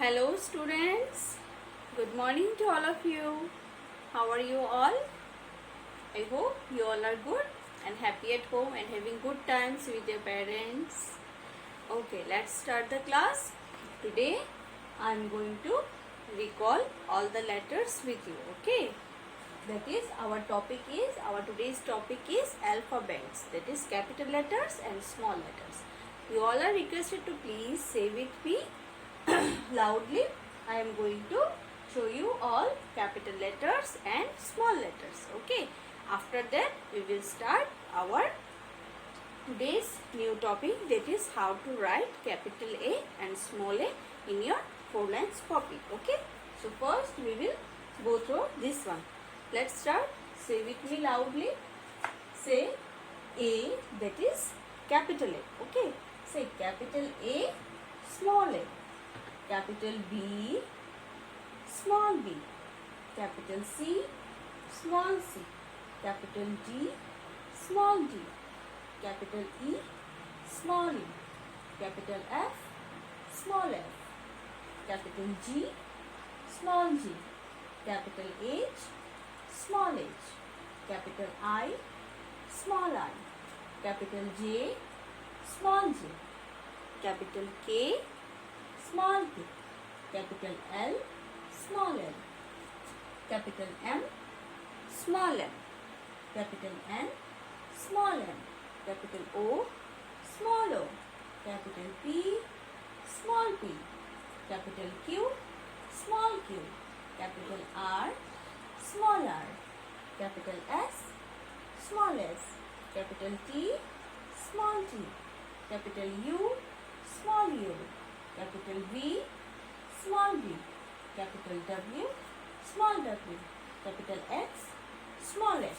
Hello students, good morning to all of you. How are you all? I hope you all are good and happy at home and having good times with your parents. Okay, let's start the class. Today I am going to recall all the letters with you. Okay, that is our today's topic is alphabets, that is capital letters and small letters. You all are requested to please say with me loudly. I am going to show you all capital letters and small letters. Okay, after that we will start our today's new topic, that is how to write capital A and small a in your 4 lines copy. Okay, so first we will go through this one. Let's start. Say with me loudly. Say A, that is capital A. Okay, say capital A, small a. Capital B, small b. Capital C, small c. Capital D, small d. Capital E, small e. Capital F, small f. Capital G, small g. Capital H, small h. Capital I, small I. Capital J, small j. Capital K, small k. Capital L, small l. Capital M, small m. Capital N, small n. Capital O, small o. Capital P, small p. Capital Q, small q. Capital R, small r. Capital S, small s. Capital T, small t. Capital U, small u. Capital V, small v. Capital W, small w. Capital X, small x.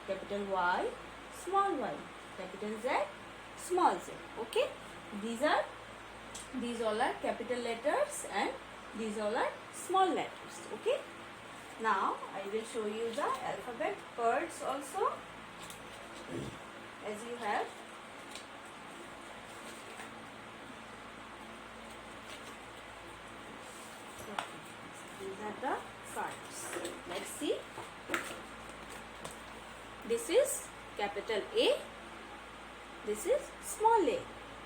Capital Y, small y. Capital Z, small z. Okay, these all are capital letters and these all are small letters. Okay, now I will show you the alphabet words also, as you have. These are the cards. Let's see. This is capital A. This is small a.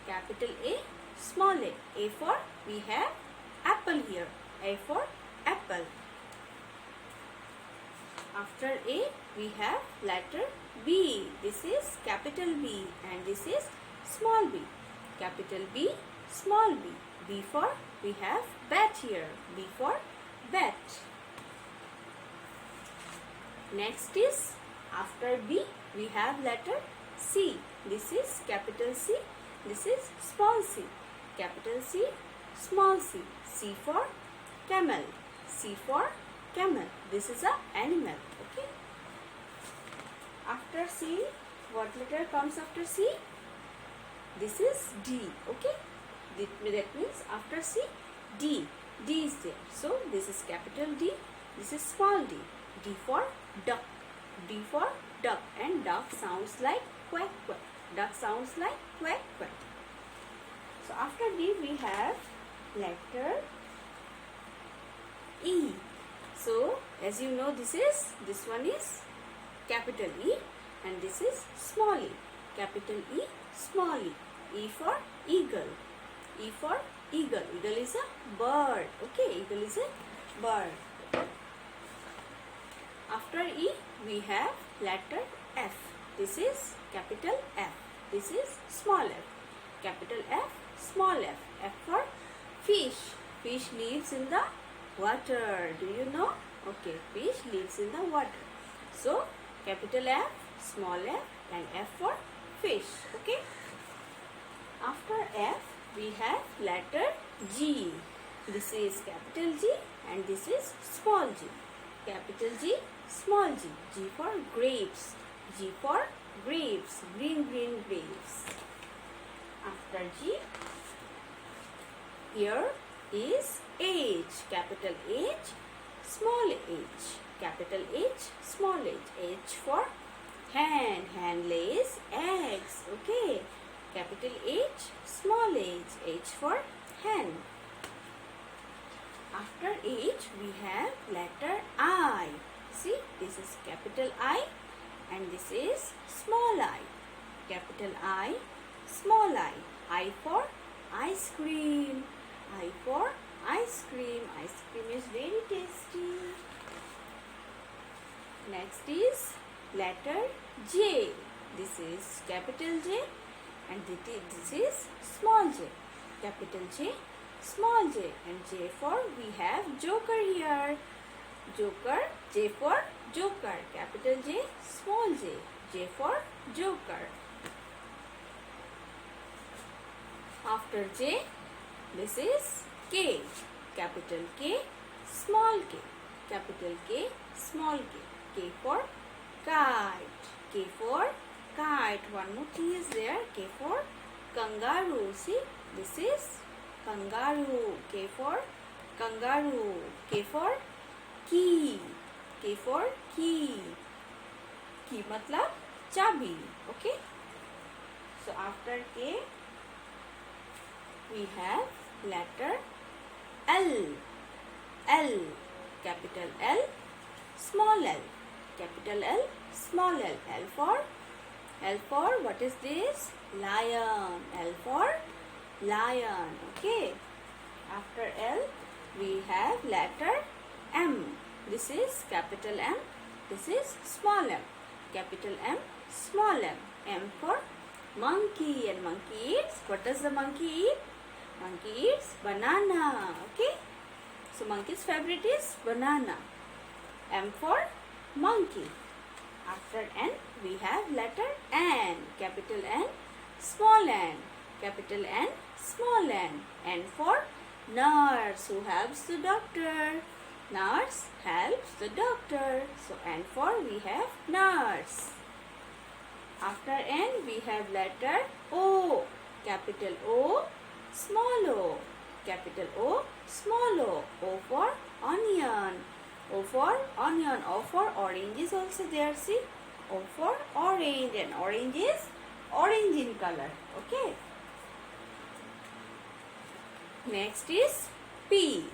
Capital A, small a. A for, we have apple here. A for apple. After A, we have letter B. This is capital B and this is small b. Capital B, small b. B for, we have bat here. B for bat. Next is, after B, we have letter C. This is capital C. This is small c. Capital C, small c. C for camel. C for camel. This is an animal. Okay. After C, what letter comes after C? This is D. Okay. That means after C, D. D is there. So this is capital D. This is small d. D for duck. D for duck, and duck sounds like quack quack. Duck sounds like quack quack. So after D we have letter E. So as you know, this one is capital E and this is small e. Capital E, small e. E for eagle. E for eagle. Eagle is a bird. Okay, eagle is a bird. After E, we have letter F. This is capital F. This is small f. Capital F, small f. F for fish. Fish lives in the water. Do you know? Okay, fish lives in the water. So, capital F, small f and F for fish. Okay. After F, we have letter G. This is capital G and this is small g. Capital G, small g. G for grapes. G for grapes. Green grapes. After G, here is H. Capital H, small h. Capital H, small h. H for hen. Hen lays eggs. Okay. Capital H, small h. H for hen. After H we have letter I. See, this is capital I and this is small I. Capital I, small I. I for ice cream. I for ice cream. Ice cream is very tasty. Next is letter J. This is capital J and this is small j. Capital J, small j, and J for we have joker here. Joker, J for joker. Capital J, small j. J for joker. After J, this is K. Capital K, small k. Capital K, small k. K for kite. K for kite. One more thing is there. K for kangaroo. See, this is kangaroo. K for kangaroo. K for key. K for key. Key matlab chabi. Okay. So after K, we have letter L. L. Capital L, small l. Capital L, small l. L for what is this? Lion. L for lion. Okay. After L, we have letter M. This is capital M. This is small m. Capital M, small m. M for monkey. And monkey eats. What does the monkey eat? Monkey eats banana. Okay. So monkey's favorite is banana. M for monkey. After N, we have letter N. Capital N, small n. Capital N, small n. N for nurse, who helps the doctor. Nurse helps the doctor. So N for we have nurse. After N, we have letter O. Capital O, small o. Capital O, small o. O for onion. O for onion. O for orange is also there. See, O for orange, and orange is orange in color. Okay. Next is P.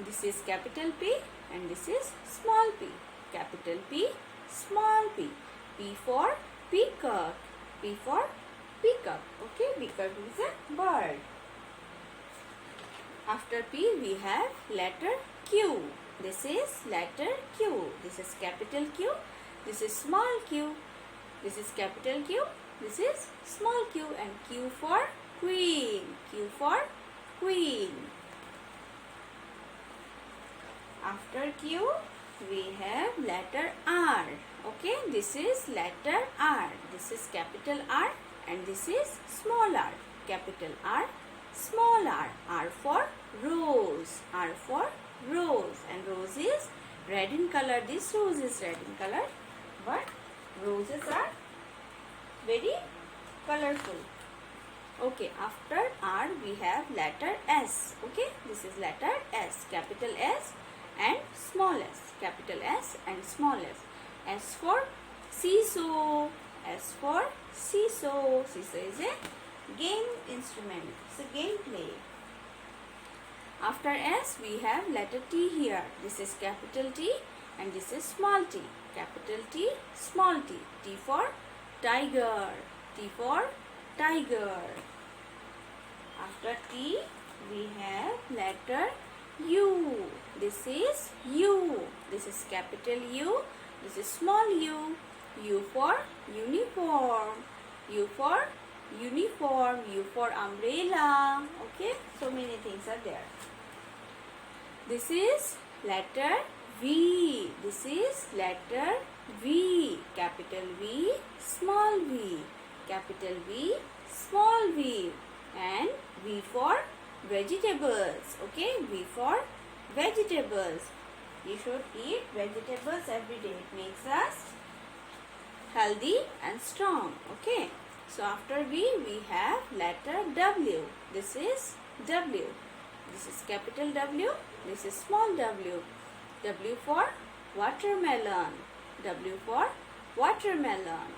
This is capital P and this is small p. Capital P, small p. P for peacock. P for peacock. Okay, peacock is a bird. After P, we have letter Q. This is letter Q. This is capital Q. This is small q. This is capital Q. This is small q. And Q for queen. Q for queen. After Q, we have letter R. Okay, this is letter R. This is capital R and this is small r. Capital R, small r. R for rose. R for rose, and rose is red in color. This rose is red in color, but roses are very colorful. Okay, after R we have letter S. Okay, this is letter S. Capital S and small s. Capital S and small s. S for seesaw. S for seesaw. Seesaw is a game instrument. It's a game play. After S, we have letter T here. This is capital T and this is small t. Capital T, small t. T for tiger. T for tiger. After T, we have letter U. This is U. This is capital U. This is small u. U for uniform. U for uniform. U for umbrella. Okay, so many things are there. This is letter V. This is letter V. Capital V, small v. Capital V, small v. And V for vegetables. Okay, V for vegetables. You should eat vegetables every day. It makes us healthy and strong. Okay, so after V, we have letter W. This is W. This is capital W. This is small w. W for watermelon. W for watermelon.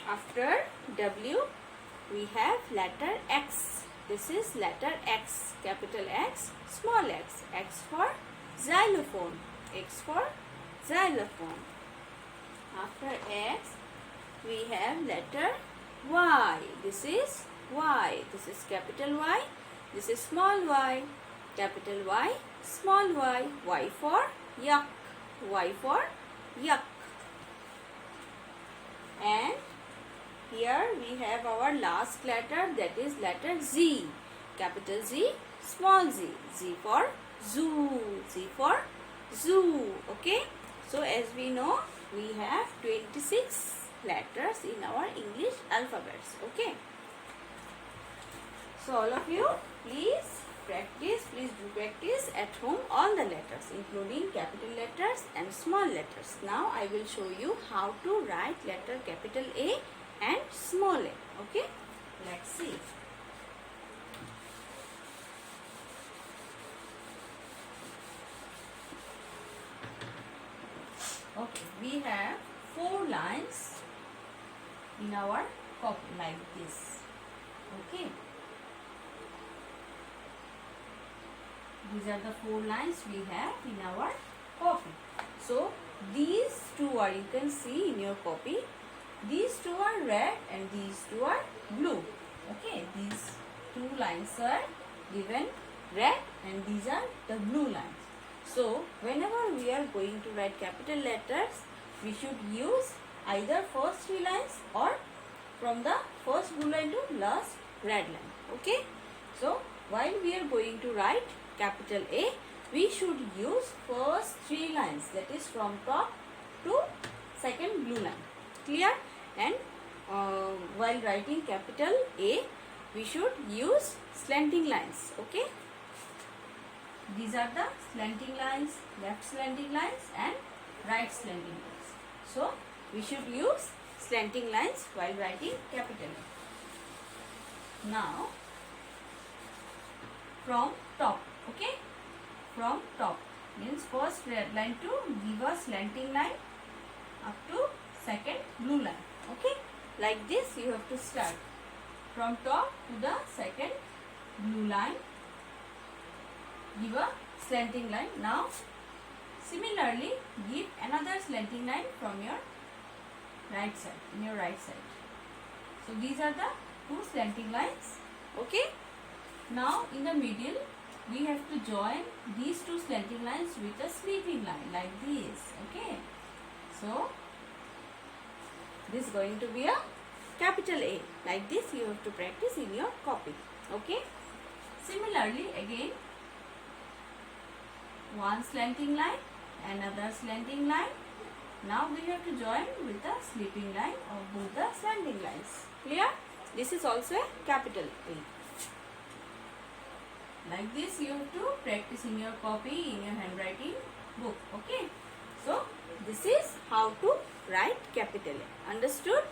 After W, we have letter X. This is letter X, capital X, small x. X for xylophone. X for xylophone. After X, we have letter Y. This is Y. This is capital Y. This is small y. Capital Y, small y. Y for yuck. Y for yuck. And here we have our last letter, that is letter Z. Capital Z, small z. Z for zoo. Z for zoo. Okay. So as we know, we have 26 letters in our English alphabets. Okay. So all of you, please do practice at home all the letters, including capital letters and small letters. Now I will show you how to write letter capital A and small a. Okay, let's see. Okay, we have 4 lines in our copy like this. Okay. These are the 4 lines we have in our copy. So these 2 are, you can see in your copy, these 2 are red and these 2 are blue. Okay, these 2 lines are given red and these are the blue lines. So whenever we are going to write capital letters, we should use either first 3 lines or from the first blue line to last red line. Okay, so while we are going to write capital A, we should use first 3 lines, that is from top to second blue line. Clear? And while writing capital A, we should use slanting lines. Okay, these are the slanting lines, left slanting lines and right slanting lines. So we should use slanting lines while writing capital A. Now from top. Okay, from top means first red line to give a slanting line up to second blue line. Okay, like this you have to start from top to the second blue line, give a slanting line. Now similarly give another slanting line from your right side, in your right side. So these are the 2 slanting lines. Okay, now in the middle we have to join these 2 slanting lines with a sweeping line like this. Okay, so this is going to be a capital A. Like this you have to practice in your copy. Okay, similarly again one slanting line, another slanting line. Now we have to join with a sweeping line of both the slanting lines. Clear? This is also a capital A. Like this you have to practice in your copy, in your handwriting book. Okay, so this is how to write capital A. Understood?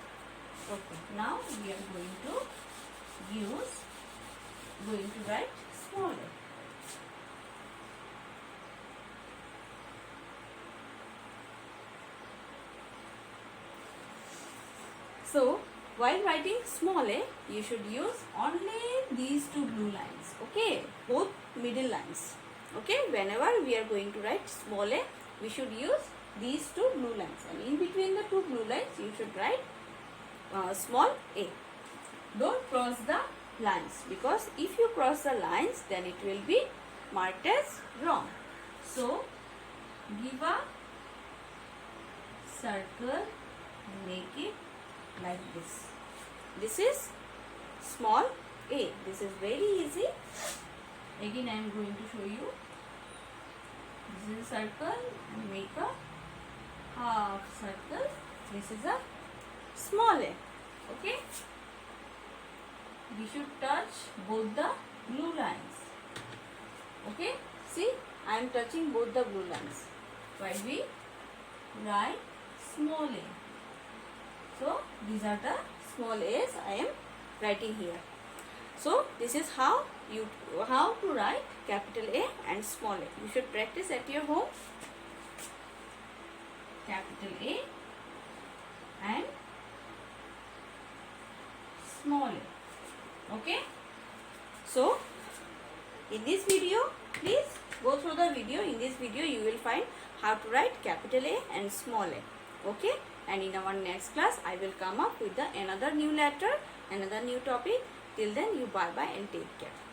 Okay, now we are going to write small a. So while writing small a, you should use only these 2 blue lines. Okay, both middle lines. Okay, whenever we are going to write small a, we should use these 2 blue lines, and in between the 2 blue lines you should write small a. Don't cross the lines, because if you cross the lines then it will be marked as wrong. So give a circle, make it like this. This is small a. This is very easy. Again I am going to show you. This is a circle and make a half circle. This is a small a. Okay, we should touch both the blue lines. Okay, see, I am touching both the blue lines while we write small a. So these are the small a's I am writing here. So this is how to write capital A and small a. You should practice at your home. Capital A and small a. Okay. So in this video, please go through the video. In this video you will find how to write capital A and small a. Okay, and in our next class I will come up with another new letter, another new topic. Till then, you bye bye and take care.